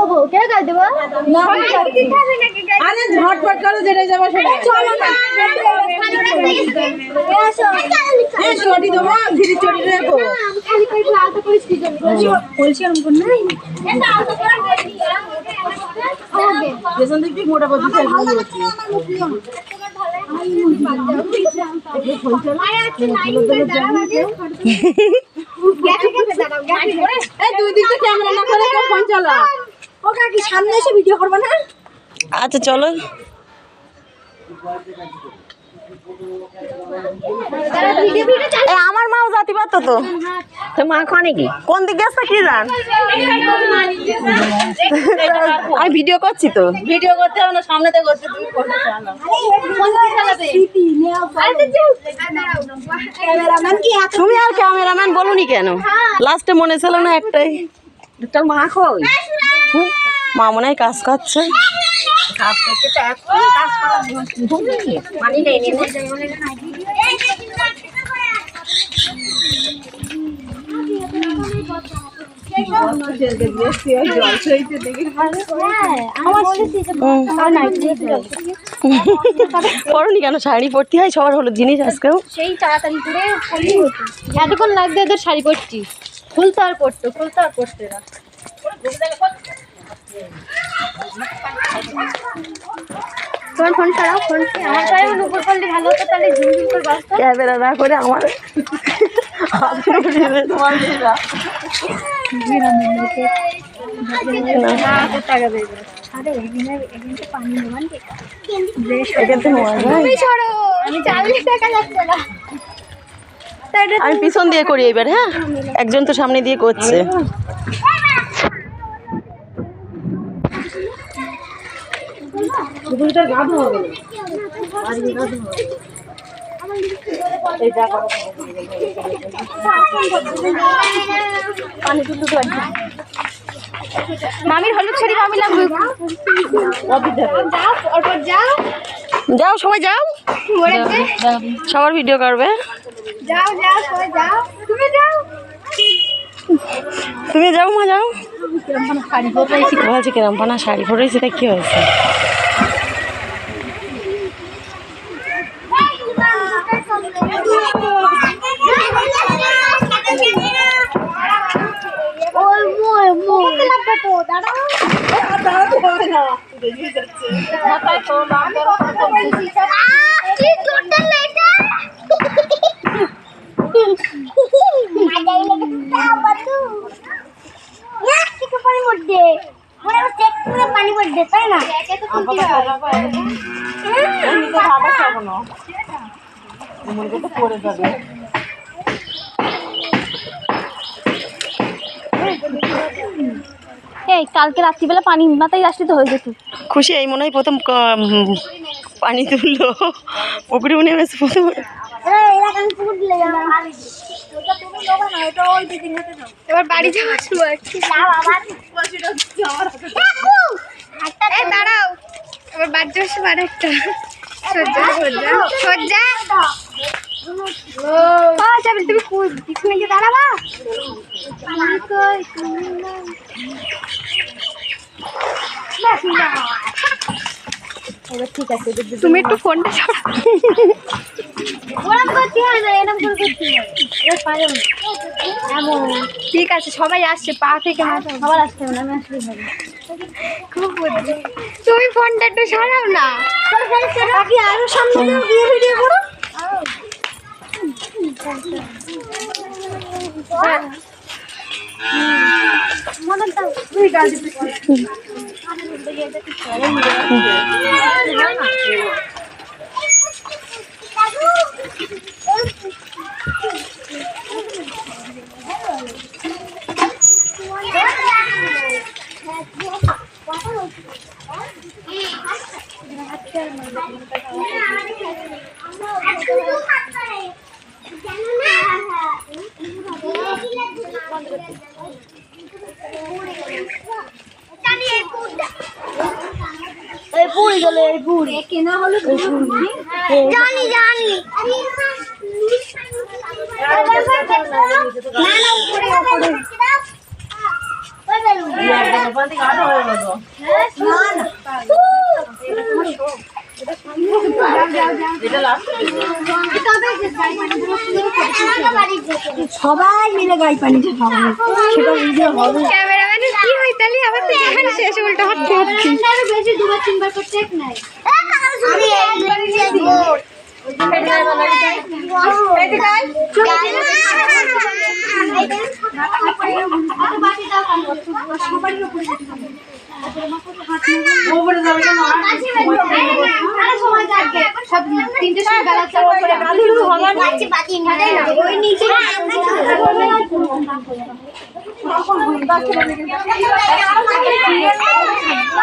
দেবো কে গাই দেবো আরে ঝটপট করো যেটা যাবো সেটা চলো না চটি দেবো ধীরে চটি দেবো বলছি এরকম নাই পেছন দিক থেকে মোটা পদ্ধতি দুই দিক তো ক্যামেরা না করে ফোন চালা ও কাকি সামনে এসে ভিডিও করবে না আচ্ছা চলো আমার মাও জাতি পারতো তো মা খানে কি কোন দিকে আসতে কি জান আমি ভিডিও করছি তো ভিডিও করতে হবে না সামনেতে করতে তুমি ফোন চালাও তুমি আর ক্যামেরাম্যান বলুনি কেন লাস্টে মনে ছিল না একটাই তোর মা কই মা মনে হয় কাজ করছে পরনি কেন শাড়ি পরতে হয় সবার হলো জিনিস আজকেও সেই তাড়াতাড়ি করে এতক্ষণ লাগবে ওদের শাড়ি পরছি খুলতে আর পড়তো না তোমার ফোন ছাড়াও ফোন আমার পায়ে উপর করলে ভালো হতো তাহলে ঝুমঝুম করে বাঁচতো ক্যামেরা না করে আমার টাকা দেবে আরে এখানে তো পানি নেবেন আমি 40 টাকা লাগছে না আমি পিছন দিয়ে করি এবার হ্যাঁ একজন তো সামনে দিয়ে করছে মামির হলুদ শাড়ি মামি লাগবে যাও সবাই যাও সবার ভিডিও করবে যাও সবাই যাও তুমি যাও মা যাও বলছি কিরম পানা শাড়ি পরেছি তা কি হয়েছে পানি পড়বে তাই না পড়ে যাবে এই কালকে রাত্রিবেলা পানি মাথায় আসলে তো হয়ে যেত খুশি এই মনে হয় প্রথম পানি তুললো পুকুরে নেমেছে প্রথম এবার বাড়ি যাওয়ার সময় দাঁড়াও এবার বাড়ি যাওয়ার সময় আরেকটা সজ্জা তুমি পিছনে গিয়ে দাঁড়াবা ঠিক আছে তুমি একটু ফোনটা ঠিক আছে সবাই আসছে পা থেকে সবার আসতে হবে না আমি আসলে খুব বুদ্ধি তুমি ফোনটা একটু সরাও না আরো সামনে গিয়ে ভিডিও করো পুরি গেল এই পুরি কেনা হলো জানি জানি না না উপরে উপরে সবাই মিলে গাই পানিটা খাবো সেটা ভিডিও হবে ক্যামেরাম্যানের কি হয় তাহলে আবার তো এখানে শেষ উল্টো হাঁটতে হাঁটতে বেশি দুবার তিনবার করে চেক নাই তিনটে সময় বেলা চার